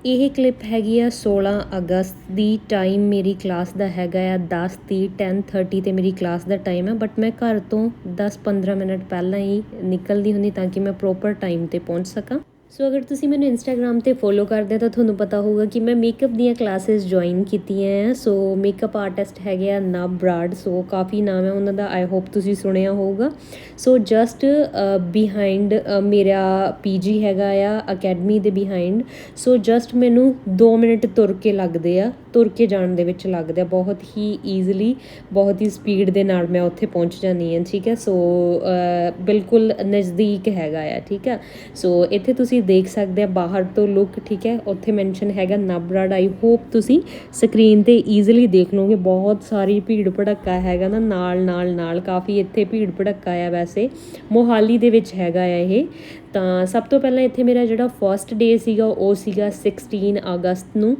ਇਹ ਕਲਿੱਪ ਹੈਗੀ ਆ 16 ਅਗਸਤ ਦੀ। ਟਾਈਮ ਮੇਰੀ ਕਲਾਸ ਦਾ ਹੈਗਾ ਆ 10:30 10:30 ਤੇ ਮੇਰੀ ਕਲਾਸ ਦਾ ਟਾਈਮ ਹੈ, ਬਟ ਮੈਂ ਘਰ ਤੋਂ 10-15 ਮਿੰਟ ਪਹਿਲਾਂ ਹੀ ਨਿਕਲਦੀ ਹੁੰਦੀ ਤਾਂ ਕਿ ਮੈਂ ਪ੍ਰੋਪਰ ਟਾਈਮ 'ਤੇ ਪਹੁੰਚ ਸਕਾਂ। ਸੋ ਅਗਰ ਤੁਸੀਂ ਮੈਨੂੰ ਇੰਸਟਾਗ੍ਰਾਮ 'ਤੇ ਫੋਲੋ ਕਰਦੇ ਤਾਂ ਤੁਹਾਨੂੰ ਪਤਾ ਹੋਊਗਾ ਕਿ ਮੈਂ ਮੇਕਅਪ ਦੀਆਂ ਕਲਾਸਿਸ ਜੁਆਇਨ ਕੀਤੀਆਂ ਆ। ਸੋ ਮੇਕਅਪ ਆਰਟਿਸਟ ਹੈਗੇ ਆ ਨਵ ਬਰਾੜ, ਸੋ ਕਾਫੀ ਨਾਮ ਹੈ ਉਹਨਾਂ ਦਾ, ਆਈ ਹੋਪ ਤੁਸੀਂ ਸੁਣਿਆ ਹੋਊਗਾ। ਸੋ ਜਸਟ ਬਿਹਾਈਂਡ ਮੇਰਾ PG ਹੈਗਾ ਆ ਅਕੈਡਮੀ ਦੇ ਬਿਹਾਈਂਡ। ਸੋ ਜਸਟ ਮੈਨੂੰ 2 ਮਿੰਟ ਤੁਰ ਕੇ ਲੱਗਦੇ ਆ, ਤੁਰ ਕੇ ਜਾਣ ਦੇ ਵਿੱਚ ਲੱਗਦੇ ਆ, ਬਹੁਤ ਹੀ ਈਜ਼ੀਲੀ, ਬਹੁਤ ਹੀ ਸਪੀਡ ਦੇ ਨਾਲ ਮੈਂ ਉੱਥੇ ਪਹੁੰਚ ਜਾਂਦੀ ਹਾਂ। ਠੀਕ ਹੈ, ਸੋ ਬਿਲਕੁਲ ਨਜ਼ਦੀਕ ਹੈਗਾ ਆ। ਠੀਕ ਹੈ, ਸੋ ਇੱਥੇ ਤੁਸੀਂ ਦੇਖ ਸਕਦੇ ਆ ਬਾਹਰ ਤੋਂ ਲੁੱਕ। ਠੀਕ ਹੈ, ਉੱਥੇ ਮੈਂਸ਼ਨ ਹੈਗਾ ਨਵ ਬਰਾੜ। ਆਈ ਹੋਪ ਤੁਸੀਂ ਸਕਰੀਨ 'ਤੇ ਈਜ਼ੀਲੀ ਦੇਖ ਲਓਗੇ। ਬਹੁਤ ਸਾਰੀ ਭੀੜ ਭੜੱਕਾ ਹੈਗਾ ਨਾ, ਨਾਲ ਕਾਫੀ ਇੱਥੇ ਭੀੜ ਭੜੱਕਾ ਆ। ਵੈਸੇ ਮੋਹਾਲੀ ਦੇ ਵਿੱਚ ਹੈਗਾ ਆ ਇਹ। ਤਾਂ ਸਭ ਤੋਂ ਪਹਿਲਾਂ ਇੱਥੇ ਮੇਰਾ ਜਿਹੜਾ ਫਸਟ ਡੇ ਸੀਗਾ ਉਹ ਸੀਗਾ 16 ਅਗਸਤ ਨੂੰ।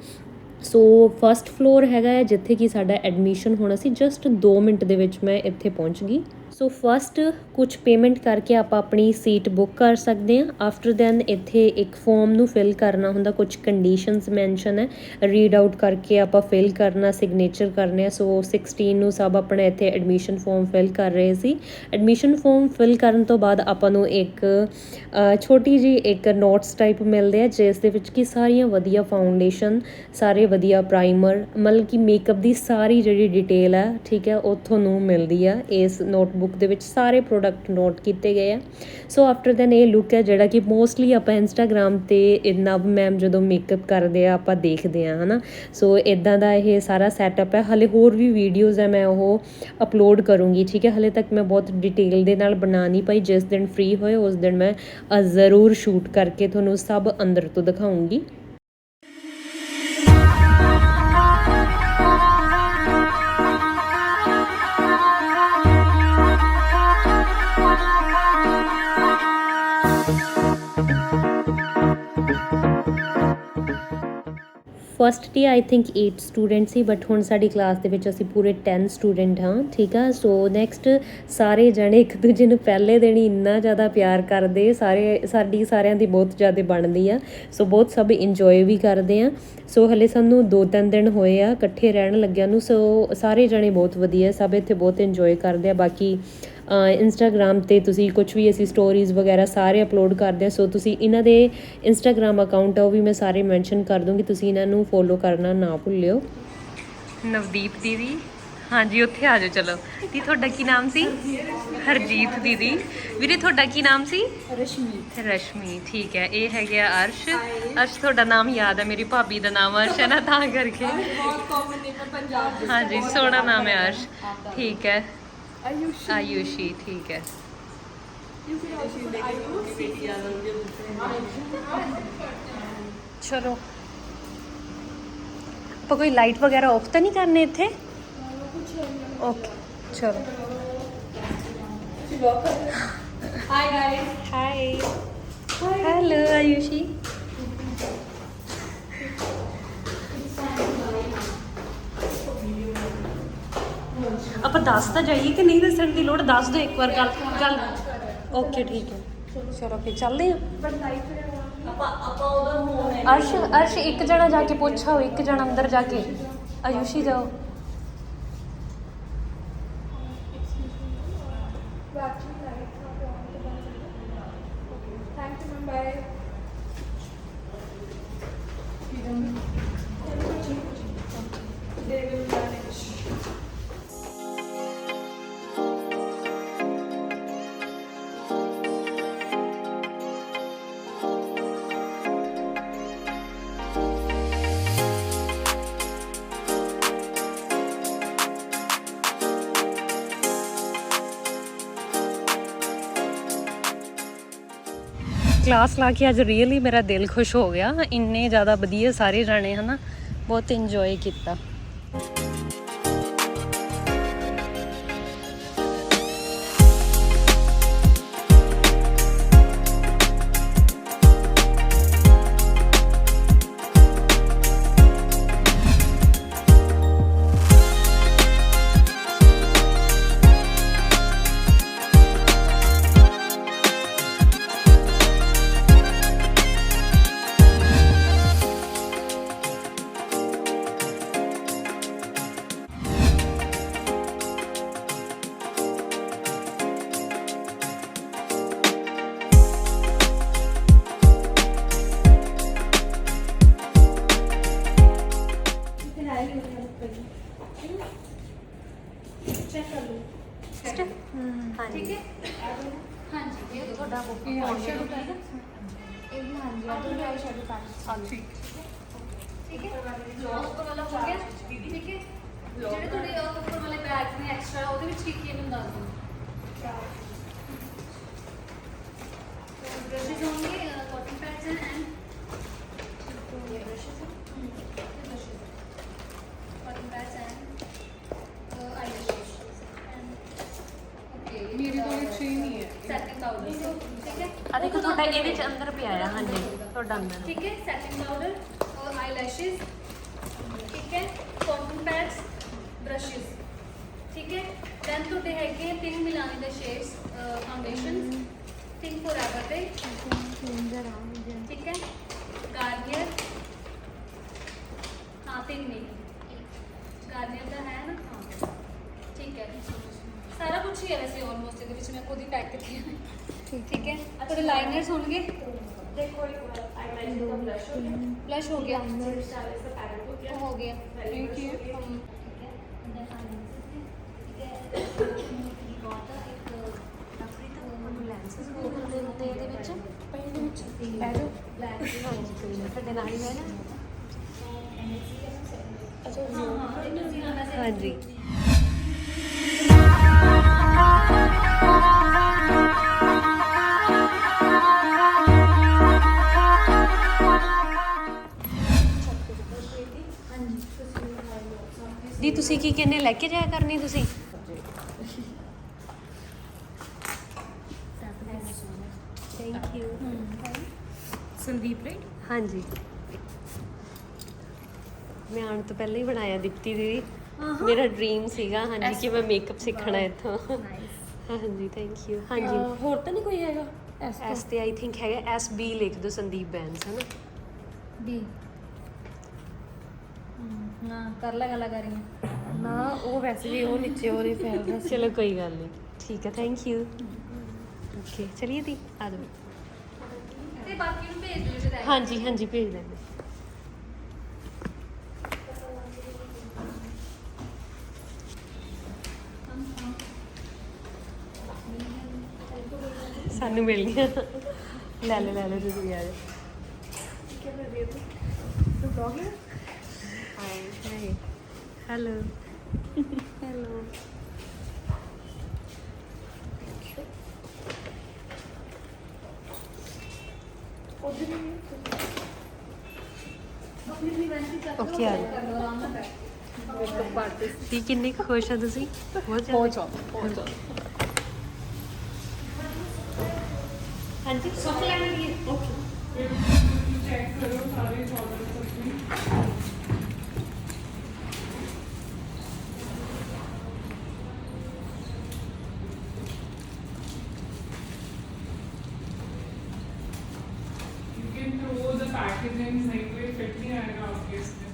ਸੋ ਫਸਟ ਫਲੋਰ ਹੈਗਾ ਹੈ ਜਿੱਥੇ ਕਿ ਸਾਡਾ ਐਡਮਿਸ਼ਨ ਹੋਣਾ ਸੀ। ਜਸਟ 2 ਮਿੰਟ ਦੇ ਵਿੱਚ ਮੈਂ ਇੱਥੇ ਪਹੁੰਚ ਗਈ। ਸੋ ਫਸਟ ਕੁਛ ਪੇਮੈਂਟ ਕਰਕੇ ਆਪਾਂ ਆਪਣੀ ਸੀਟ ਬੁੱਕ ਕਰ ਸਕਦੇ ਹਾਂ। ਆਫਟਰ ਦੈਨ ਇੱਥੇ ਇੱਕ ਫੋਰਮ ਨੂੰ ਫਿਲ ਕਰਨਾ ਹੁੰਦਾ, ਕੁਛ ਕੰਡੀਸ਼ਨਸ ਮੈਂਸ਼ਨ ਹੈ, ਰੀਡ ਆਊਟ ਕਰਕੇ ਆਪਾਂ ਫਿਲ ਕਰਨਾ, ਸਿਗਨੇਚਰ ਕਰਨੇ ਆ। ਸੋ 16 ਨੂੰ ਸਭ ਆਪਣਾ ਇੱਥੇ ਐਡਮਿਸ਼ਨ ਫੋਰਮ ਫਿਲ ਕਰ ਰਹੇ ਸੀ। ਐਡਮਿਸ਼ਨ ਫੋਰਮ ਫਿਲ ਕਰਨ ਤੋਂ ਬਾਅਦ ਆਪਾਂ ਨੂੰ ਇੱਕ ਛੋਟੀ ਜਿਹੀ ਇੱਕ ਨੋਟਸ ਟਾਈਪ ਮਿਲਦੇ ਆ ਜਿਸ ਦੇ ਵਿੱਚ ਕਿ ਸਾਰੀਆਂ ਵਧੀਆ ਫਾਊਂਡੇਸ਼ਨ, ਸਾਰੇ ਵਧੀਆ ਪ੍ਰਾਈਮਰ, ਮਤਲਬ ਕਿ ਮੇਕਅਪ ਦੀ ਸਾਰੀ ਜਿਹੜੀ ਡਿਟੇਲ ਹੈ, ਠੀਕ ਹੈ, ਉਹ ਤੁਹਾਨੂੰ ਮਿਲਦੀ ਆ। ਇਸ ਨੋਟਬੁੱਕ ਦੇ ਵਿੱਚ ਸਾਰੇ ਪ੍ਰੋਡਕਟ ਨੋਟ ਕੀਤੇ ਗਏ ਆ। ਸੋ ਆਫਟਰ ਦੈਨ ਇਹ ਲੁੱਕ ਹੈ ਜਿਹੜਾ ਕਿ ਮੋਸਟਲੀ ਆਪਾਂ ਇੰਸਟਾਗ੍ਰਾਮ 'ਤੇ ਨਵ ਮੈਮ ਜਦੋਂ ਮੇਕਅਪ ਕਰਦੇ ਆ ਆਪਾਂ ਦੇਖਦੇ ਹਾਂ, ਹੈ ਨਾ। ਸੋ ਇੱਦਾਂ ਦਾ ਇਹ ਸਾਰਾ ਸੈਟਅਪ ਹੈ। ਹਾਲੇ ਹੋਰ ਵੀ ਵੀਡੀਓਜ਼ ਹੈ, ਮੈਂ ਉਹ ਅਪਲੋਡ ਕਰੂੰਗੀ। ਠੀਕ ਹੈ, ਹਾਲੇ ਤੱਕ ਮੈਂ ਬਹੁਤ ਡਿਟੇਲ ਦੇ ਨਾਲ ਬਣਾ ਨਹੀਂ ਪਾਈ। ਜਿਸ ਦਿਨ ਫ੍ਰੀ ਹੋਏ ਉਸ ਦਿਨ ਮੈਂ ਜ਼ਰੂਰ ਸ਼ੂਟ ਕਰਕੇ ਤੁਹਾਨੂੰ ਸਭ ਅੰਦਰ ਤੋਂ ਦਿਖਾਊਂਗੀ। First day I think 8 student ਸੀ, ਬਟ ਹੁਣ ਸਾਡੀ ਕਲਾਸ ਦੇ ਵਿੱਚ ਅਸੀਂ ਪੂਰੇ 10 ਸਟੂਡੈਂਟ ਹਾਂ। ਠੀਕ ਆ, ਸੋ ਨੈਕਸਟ ਸਾਰੇ ਜਣੇ ਇੱਕ ਦੂਜੇ ਨੂੰ ਪਹਿਲੇ ਦਿਨ ਹੀ ਇੰਨਾ ਜ਼ਿਆਦਾ ਪਿਆਰ ਕਰਦੇ, ਸਾਡੀ ਸਾਰਿਆਂ ਦੀ ਬਹੁਤ ਜ਼ਿਆਦਾ ਬਣਦੀ ਆ। ਸੋ ਬਹੁਤ ਸਭ ਇੰਜੋਏ ਵੀ ਕਰਦੇ ਆ। ਸੋ ਹਲੇ ਸਾਨੂੰ 2-3 ਦਿਨ ਹੋਏ ਆ ਇਕੱਠੇ ਰਹਿਣ ਲੱਗਿਆਂ ਨੂੰ। ਸੋ ਸਾਰੇ ਜਣੇ ਬਹੁਤ ਵਧੀਆ, ਸਭ ਇੱਥੇ ਬਹੁਤ ਇੰਜੋਏ ਕਰਦੇ ਆ। ਬਾਕੀ ਇੰਸਟਾਗ੍ਰਾਮ 'ਤੇ ਤੁਸੀਂ ਕੁਛ ਵੀ ਅਸੀਂ ਸਟੋਰੀਜ਼ ਵਗੈਰਾ ਸਾਰੇ ਅਪਲੋਡ ਕਰਦੇ ਹਾਂ। ਸੋ ਤੁਸੀਂ ਇਹਨਾਂ ਦੇ ਇੰਸਟਾਗ੍ਰਾਮ ਅਕਾਊਂਟ ਆ ਉਹ ਵੀ ਮੈਂ ਸਾਰੇ ਮੈਂਸ਼ਨ ਕਰ ਦੂੰਗੀ, ਤੁਸੀਂ ਇਹਨਾਂ ਨੂੰ ਫੋਲੋ ਕਰਨਾ ਨਾ ਭੁੱਲਿਓ। ਨਵਦੀਪ ਦੀਦੀ, ਹਾਂਜੀ ਉੱਥੇ ਆ ਜਾਓ। ਚਲੋ ਦੀ, ਤੁਹਾਡਾ ਕੀ ਨਾਮ ਸੀ? ਹਰਜੀਤ ਦੀਦੀ। ਵੀਰੇ ਤੁਹਾਡਾ ਕੀ ਨਾਮ ਸੀ? ਰਸ਼ਮੀ। ਠੀਕ ਹੈ, ਇਹ ਹੈਗੇ ਆ ਅਰਸ਼। ਅਰਸ਼ ਤੁਹਾਡਾ ਨਾਮ ਯਾਦ ਹੈ, ਮੇਰੀ ਭਾਬੀ ਦਾ ਨਾਮ ਅਰਸ਼ ਹੈ ਨਾ, ਤਾਂ ਕਰਕੇ। ਹਾਂਜੀ, ਸੋਹਣਾ ਨਾਮ ਹੈ ਅਰਸ਼। ਠੀਕ ਹੈ, ਆਯੂਸ਼ੀ। ਠੀਕ ਹੈ, ਚਲੋ ਆਪਾਂ ਕੋਈ ਲਾਈਟ ਵਗੈਰਾ ਆਫ ਤਾਂ ਨਹੀਂ ਕਰਨੇ ਇੱਥੇ? ਓਕੇ ਚਲੋ। Hi guys. High, hello Ayushi. ਆਪਾਂ ਦੱਸ ਤਾਂ ਜਾਈਏ ਕਿ ਨਹੀਂ ਦੱਸਣ ਦੀ ਲੋੜ? ਦੱਸ ਦਿਓ ਇੱਕ ਵਾਰ। ਗੱਲ ਓਕੇ ਠੀਕ ਹੈ, ਚਲੋ ਫਿਰ ਚੱਲਦੇ ਹਾਂ। ਅਰਸ਼ ਇੱਕ ਜਣਾ ਜਾ ਕੇ ਪੁੱਛਾਓ, ਇੱਕ ਜਣਾ ਅੰਦਰ ਜਾ ਕੇ। ਆਯੂਸ਼ੀ ਜਾਓ। Thank you, ma'am. Bye. They will manage. Class ਲਾ ਕੇ ਅੱਜ ਰੀਅਲੀ ਮੇਰਾ ਦਿਲ ਖੁਸ਼ ਹੋ ਗਿਆ। ਇੰਨੇ ਜ਼ਿਆਦਾ ਵਧੀਆ ਸਾਰੇ ਜਾਣੇ, ਹੈ ਨਾ, ਬਹੁਤ ਇੰਜੋਏ ਕੀਤਾ। ਹਾਂਜੀ ਇਹ ਤੁਹਾਡਾ ਬੁੱਕ ਇਹ ਆਈ ਸ਼ੈਡੋ ਪੈਨ ਇਹ ਵੀ ਹਾਂਜੀ ਆ ਤੁਹਾਡਾ ਆਈ ਸ਼ੈਡੋ ਪੈਨ ਠੀਕ ਠੀਕ ਹੈ ਉੱਪਰ ਵਾਲਾ ਹੋ ਗਿਆ ਠੀਕ ਹੈ ਜਿਹੜੇ ਤੁਹਾਡੇ ਉੱਪਰ ਵਾਲੇ ਬੈਗ ਨੇ ਐਕਸਟਰਾ ਉਹਦੇ ਵਿੱਚ ਕੀ ਕੀ ਹੁੰਦਾ ਦੱਸ ਦਿਓ brushes होंगे cotton pads and brushes cotton pads and eyelashes okay ਮੇਰੇ ਕੋਲ ਇੱਕ ਛੇ ਨਹੀਂ ਹੈ setting powder ठीक है ਆ ਦੇਖੋ ਤੁਹਾਡਾ ਇਹਦੇ ਚ ਅੰਦਰ ਪਿਆ ਆ ਹਾਂਜੀ ਤੁਹਾਡਾ ਅੰਦਰ ठीक है setting powder और eyelashes ठीक है cotton pads brushes ठीक है then ਤੁਹਾਡੇ ਹੈਗੇ ਤਿੰਨ ਮਿਲਾਨੇ ਦੇ ਸ਼ੇਡਸ ਫਾਊਂਡੇਸ਼ਨਸ थिंक फॉरएवर पे ठीक है गार्नियर हाँ तीन नहीं गार्नियर का है ना हाँ ठीक है सारा कुछ ही है वैसे ऑलमोस्ट ਇਹਦੇ ਵਿੱਚ ਮੈਂ ਖੁਦ ਹੀ ਪੈਕ ਕੀਤੀ ਹੈ ठीक है थोड़े लाइनर्स होंगे देखो आईलाइनर का ब्लश हो गया हो गया थैंक यू ਲੈਂਸਸ ਵੀ ਹੁੰਦੇ ਇਹਦੇ ਵਿੱਚ ਬਹਿ ਜਾਓ ਹਾਂਜੀ ਕੋਈ ਨਾ ਤੁਹਾਡੇ ਨਾਲ ਹੀ ਹੈ ਨਾ ਹਾਂਜੀ ਦੀ ਤੁਸੀਂ ਕੀ ਕਹਿੰਦੇ ਲੈ ਕੇ ਜਾਇਆ ਕਰਨੀ ਤੁਸੀਂ ਥੈਂਕ ਯੂ ਸੰਦੀਪ ਰਾਈਟ ਹਾਂਜੀ ਮੈਂ ਆਉਣ ਤੋਂ ਪਹਿਲਾਂ ਹੀ ਬਣਾਇਆ ਦਿੱਤੀ ਦੀਦੀ ਮੇਰਾ ਡ੍ਰੀਮ ਸੀਗਾ ਹਾਂਜੀ ਕਿ ਮੈਂ ਮੇਕਅਪ ਸਿੱਖਣਾ ਇੱਥੋਂ ਹਾਂਜੀ ਥੈਂਕ ਯੂ ਹਾਂਜੀ ਹੋਰ ਤਾਂ ਨਹੀਂ ਕੋਈ ਹੈਗਾ ਐਸ ਤੇ ਆਈ ਥਿੰਕ ਹੈਗਾ ਐਸ ਬੀ ਲਿਖ ਦਿਓ ਸੰਦੀਪ ਬੈਂਸ ਹੈ ਨਾ बी ना कर ला गला करी ਨਾ ਉਹ ਵੈਸੇ ਵੀ ਉਹ ਨੀਚੇ ਉਹਦੇ ਫੈਲ ਰਿਹਾ ਚਲੋ ਕੋਈ ਗੱਲ ਨਹੀਂ ਠੀਕ ਹੈ ਥੈਂਕ ਯੂ ਓਕੇ ਚਲਿਏ ਦੀ ਆ ਜਾਓ ते बाकी ਨੂੰ ਭੇਜ ਦਿਓ ਜੇ ਹਾਂਜੀ ਹਾਂਜੀ ਭੇਜ ਦਿੰਦੇ ਸਾਨੂੰ ਮਿਲਣੀਆਂ ਲੈ ਲੈ ਤੁਸੀਂ ਆ ਜਾਓ ਹਾਈ ਹੈਲੋ ਹੈਲੋ ਓਕੇ ਆ ਜਾਓ ਮੇਕਅਪ ਆਰਟਿਸਟ ਦੀ ਕਿੰਨੀ ਕੁ ਖੁਸ਼ ਆ ਤੁਸੀਂ ਬਹੁਤ ਜ਼ਿਆਦਾ ਬਹੁਤ ਹਾਂਜੀ ਸੁੱਕ ਲੈਣੀ ਹੈ ਓਕੇ ਚੈੱਕ ਕਰੋ ਸਾਰੇ order You can throw the packaging सही पे फिट नहीं आएगा आपके इसमें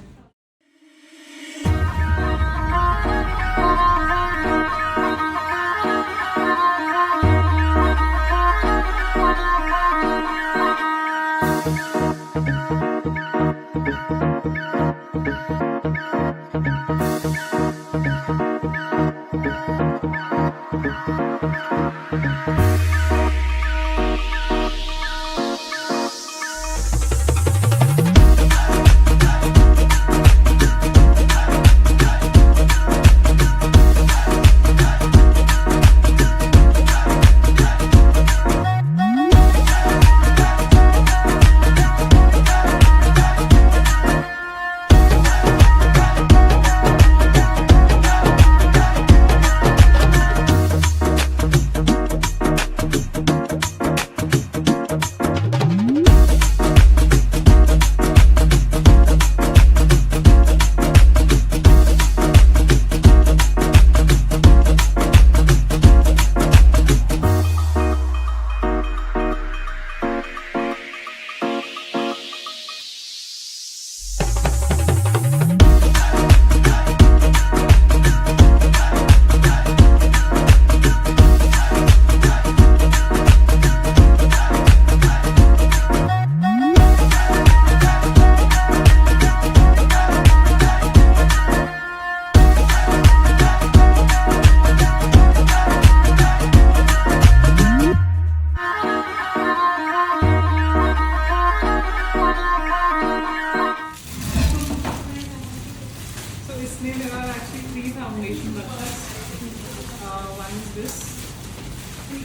तीनों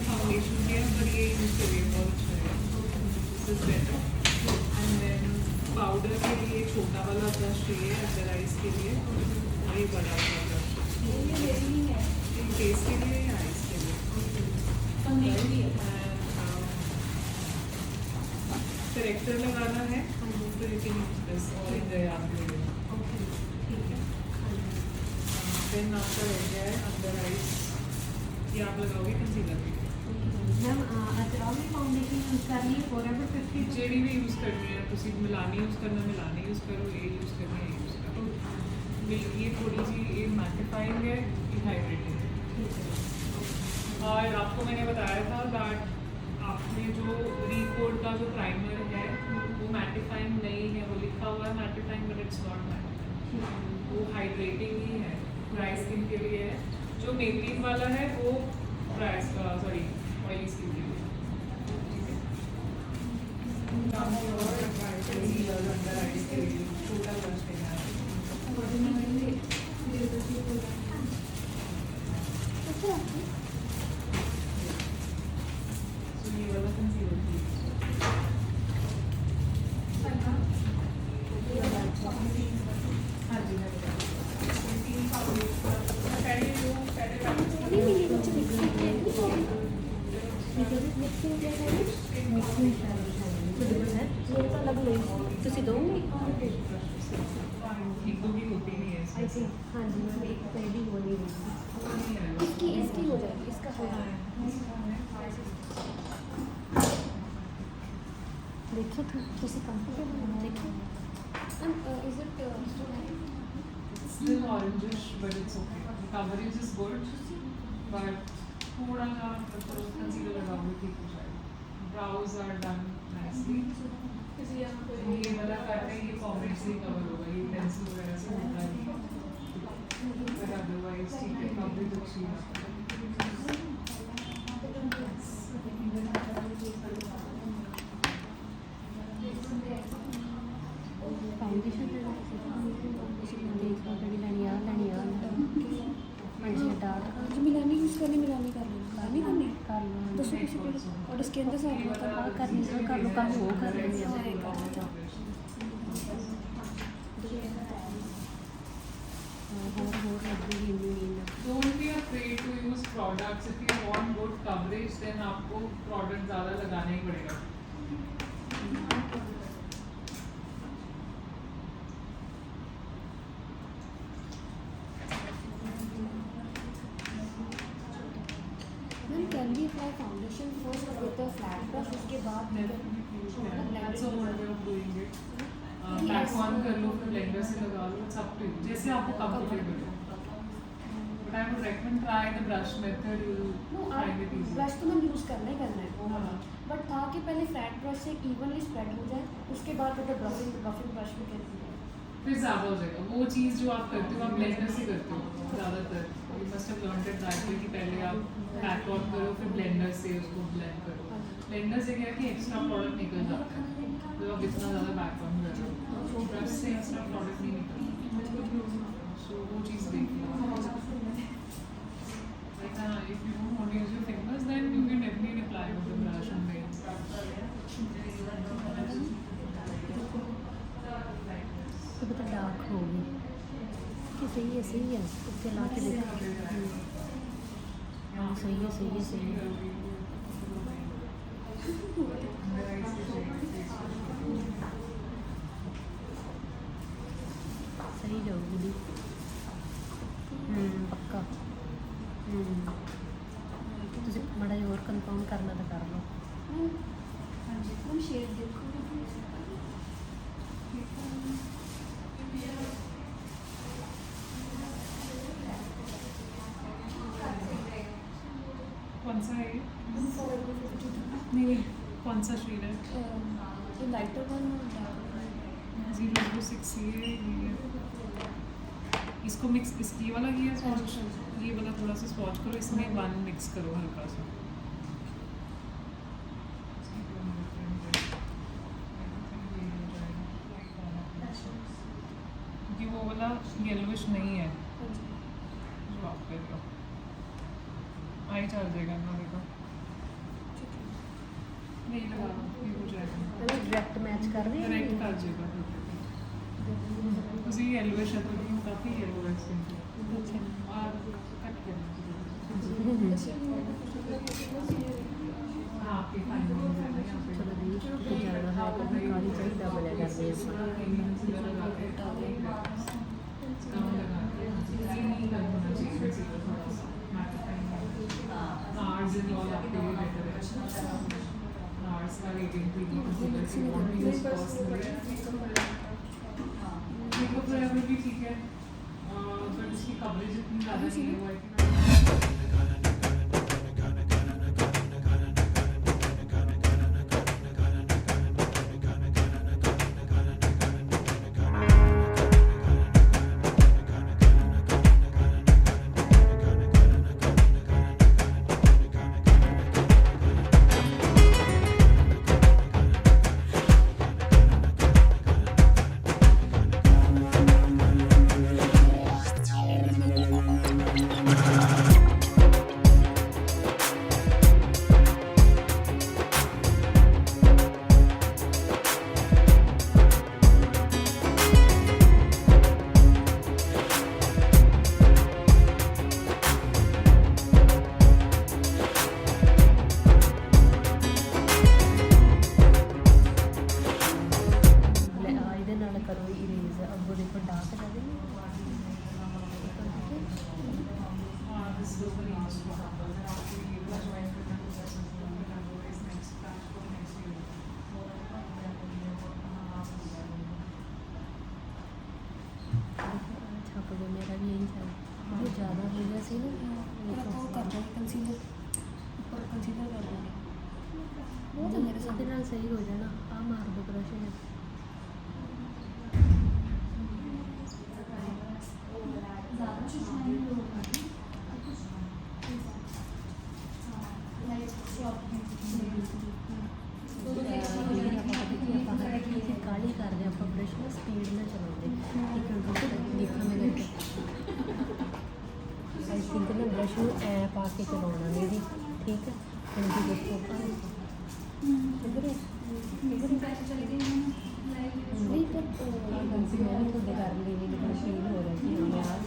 फाउंडेशन के हैं पर ये यूज़ करिए बहुत अच्छा है this is better and then powder के लिए छोटा वाला ब्रश चाहिए अंडर आइज के लिए और ये बड़ा वाला ब्रश फेस के लिए या आइज के लिए करेक्टर लगाना है तो यू कैन यूज दिस और इन द आप देन आपका रह गया है अंडर आइज ये आप लगाओगे कंसीलर भी मैम अतरावी फाउंडेशन यूज़ कर रही है फॉरएवर 50 ਜਿਹੜੀ ਵੀ ਯੂਜ਼ ਕਰਨੀ ਹੈ ਤੁਸੀਂ ਮਿਲਾਨੀ ਯੂਜ਼ ਕਰਨਾ ਮਿਲਾਨੀ यूज़ करो ये यूज़ करना ये यूज़ करो ये थोड़ी सी ये मैटिफाइंग है ये हाइड्रेटिंग है और आपको मैंने बताया था दैट आपने जो रीकोड का जो प्राइमर है वो मैटिफाइंग नहीं है वो लिखा हुआ है mattifying but it's not mattifying वो हाइड्रेटिंग ही है ड्राई स्किन के लिए है जो मेकिंग वाला है वो ड्राई सॉरी ऑयली स्किन के लिए छोटा ब्रश लेना है So ये वाला concealer हाँ जी ਤੁਸੀਂ ਦੋਗੇ एक दो की होती नहीं है आई थिंक हाँ जी मैम एक पहली हो नहीं रही इसकी इसकी हो जाएगी इसका हो जाएगा देखिए किसी कंफर्टेबल देखिए is it still orangish but it's okay the coverage is good but थोड़ा सा कंसीलर लगाओगे ठीक हो जाएगा brows are done nicely ये वाला करते ही ये कॉमेंट से कवर होगा ये पेंसिल वगैरह से होता नहीं but otherwise ठीक है कवरेज अच्छी है फाउंडेशन देखो कड़ी लेनी आ मंजिल डार्क जो मिलानी यूज़ करनी मिलानी कर लो मिलानी करनी कर लो दसो किसी को और इसके अंदर से आप करनी कर लो काम वो कर लेंगे और लगेगी नहीं Don't be afraid to use products. If you want good coverage, then आपको product ज़्यादा लगाना ही पड़ेगा. Ma'am can be apply foundation first with the flat brush उसके बाद That's a whole way of doing it. Pack on कर लो फिर blender से लगा लो. It's up to you. जैसे आपको comfortable हो. But I would recommend try the brush method. You'll find it easy. Brush तो मैम यूज़ करना ही करना है हाँ. बट था कि पहले फ्लैट ब्रश से इवनली स्प्रेड हो जाए उसके बाद फिर ब्रशिंग ब्रश भी करती है फिर ज़्यादा हो जाएगा. वो चीज़ जो आप करते हो आप blender से करते हो ज़्यादातर. You must have learned it right way कि पहले आप pack on करो फिर blender से उसको blend करो. Blender से क्या है कि extra product निकल जाता है. तो आप इतना ज़्यादा back on कर रहे हो. Brush से extra product नहीं निकलता. So वो चीज़ देखिए. Like if you don't want to use your fingers, then you can definitely apply with the brush and then. तो पता डार्क होगी कि सही है उसके ला के देखो हाँ सही है सही जाओगी पक्का ਤੁਸੀਂ ਮਾੜਾ ਜਿਹਾ ਹੋਰ ਕਨਫਰਮ ਕਰਨਾ ਤਾਂ ਕਰ ਲਓ मैम शेड देखो कौन सा है ये? नहीं कौन सा शेड है? ये लाइटर वन और डार्क 006 ये इसको मिक्स ये वाला किया स्वॉच ये वाला थोड़ा सा स्वॉच करो इसमें वन मिक्स करो हल्का सा क्योंकि वो वाला येलोइश नहीं है जो आप कर रहे हो आई चल जाएगा ना देखो नहीं लगा ये हो जाएगा डायरेक्ट मैच कर रहे करेक्ट कर जाएगा उसी येलोइश है तो काफ़ी येलो है स्किन और कट करना हाँ आपके फाइन हो जाएगा यहाँ पे ਚਲੋ ਜੀ ਕਿਤੇ ਜਾਣਾ ਹੈ ਤਾਂ ਫਿਰ ਕਾਲੀ ਚਾਹ ਦਾ ਬਣਿਆ ਕਰਦੇ ਅਸੀਂ भी ठीक है बट इसकी कवरेज इतनी ज़्यादा नहीं है वो है कि ਲੈ ਆ ਇਹਦੇ ਨਾਲ ਕਰੋ ਇਰੇਜ਼ ਅੱਗੋਂ ਦੇਖੋ ਡਾਰਕ ਰਹਿ ਗਏ this is the last one. After you join for the process, otherwise next batch for next year. ਛੱਪ ਗਏ ਮੇਰਾ ਵੀ ਇਹੀ ਹੈ ਇਹ ਜ਼ਿਆਦਾ ਹੋ ਗਿਆ ਸੀ ਨਾ मेरा तो कर दो कंसीलर ऊपर कंसीलर कर दो बहुत है मेरे साथ ਇਹਦੇ ਨਾਲ ਸਹੀ ਹੋ ਜਾਣਾ ਆ ਮਾਰ ਦੋ ਬ੍ਰਸ਼ ਨਾਲ ਕਾਲੀ ਕਰਦੇ ਆਪਾਂ ਬ੍ਰਸ਼ ਨਾਲ ਸਪੀਡ ਨਾਲ ਚਲਾਉਂਦੇ ਇੱਕ ਮਿੰਟ ਦੇਖਾਂ ਮੈਂ ਆਈ ਥਿੰਕ ਨਾ ਬ੍ਰਸ਼ ਨੂੰ ਐ ਪਾ ਕੇ ਚਲਾਉਣਾ ਮੇਰੀ ਠੀਕ ਹੈ ਹੁਣ ਜੀ ਦੇਖੋ ਇਧਰ ਨਹੀਂ ਪਰ ਮੈਂ ਵੀ ਤੁਹਾਡੇ ਕਰ ਲਈ ਨਹੀਂ ਮੈਨੂੰ ਫੀਲ ਹੋ ਰਿਹਾ ਕਿ ਹਾਂ ਯਾਰ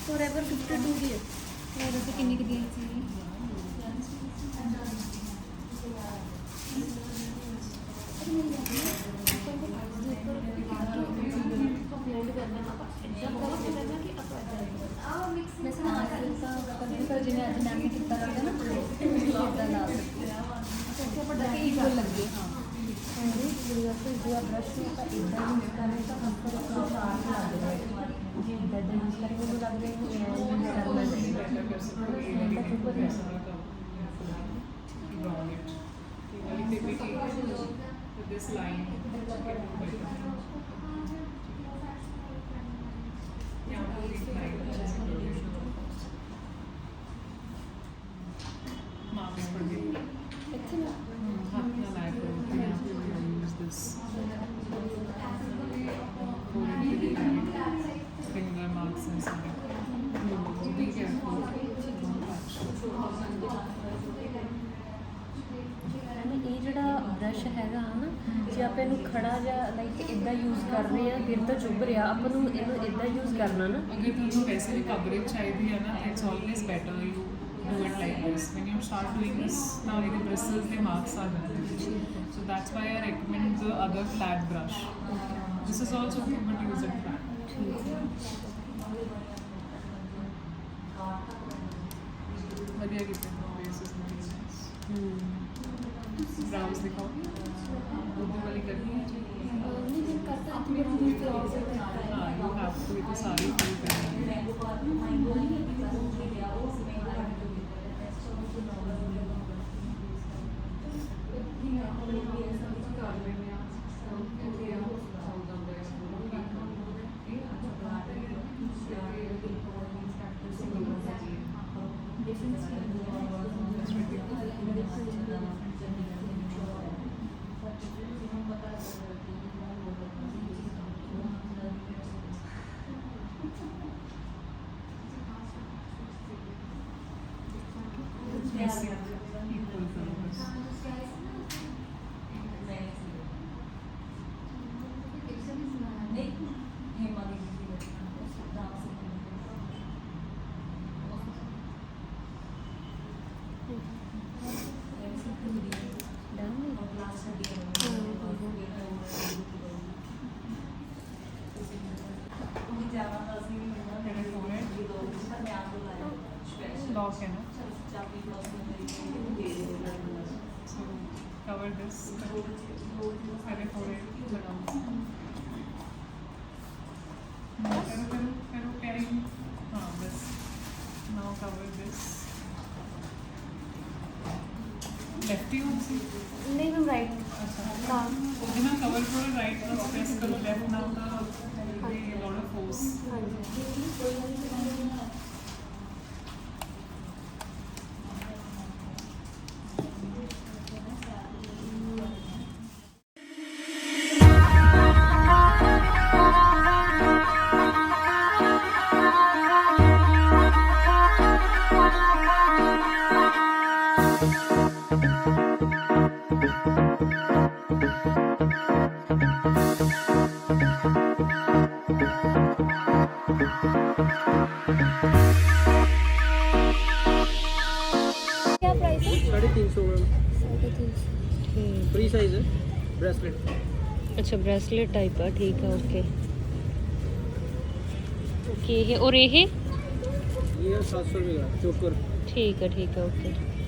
फॉरएवर गिफ्टेड हो गई है मेरे से किन्नी की दी थी जिन्हें अज मैम ने किया रहता ना लगे हाँ ब्रश इदा यूज करें तो हमको शार्प लग रहा है जी इदा यूज करेंगे तो लग रहा this line marks for the use this finger marks and something. So be careful. Don't touch. ਇਹ ਜਿਹੜਾ ਬ੍ਰਸ਼ ਹੈਗਾ ਨਾ ਜੇ ਆਪਾਂ ਇਹਨੂੰ ਖੜਾ ਜਾਂ ਲਾਈਕ ਇਦਾਂ ਯੂਜ਼ ਕਰ ਰਹੇ ਆ ਫਿਰ ਤਾਂ ਚੁੱਭ ਰਿਹਾ ਆਪਾਂ ਨੂੰ ਇਹਨੂੰ ਇਦਾਂ ਯੂਜ਼ ਕਰਨਾ ਨਾ अगर तुमको वैसे भी कवरेज चाहिए है ना it's always better you do it like this when you start doing this now the bristles के marks are done so that's why I recommend the other flat brush this is also okay but use it flat बढ़िया कितने bases में browse दिखाओ बुद्धि वाली करनी है नहीं दिन करता है हाँ you have to ये तो सारी फुल करनी है फ्रॉक है ना, so cover this, पहले forehead लगाओ, करो प्यारी, हाँ बस, now cover this, lefty हो से, नहीं मैम राइट अच्छा, हाँ जितना cover करो right now press करो left now का a lot of force, हाँ जी क्या प्राइस है 350 मैम, 350 फ्री साइज है ब्रेसलेट। अच्छा ब्रेसलेट टाइप है, ठीक है ओके ओके। ये और ये ये 700 रुपये का चोकर। ठीक है ओके।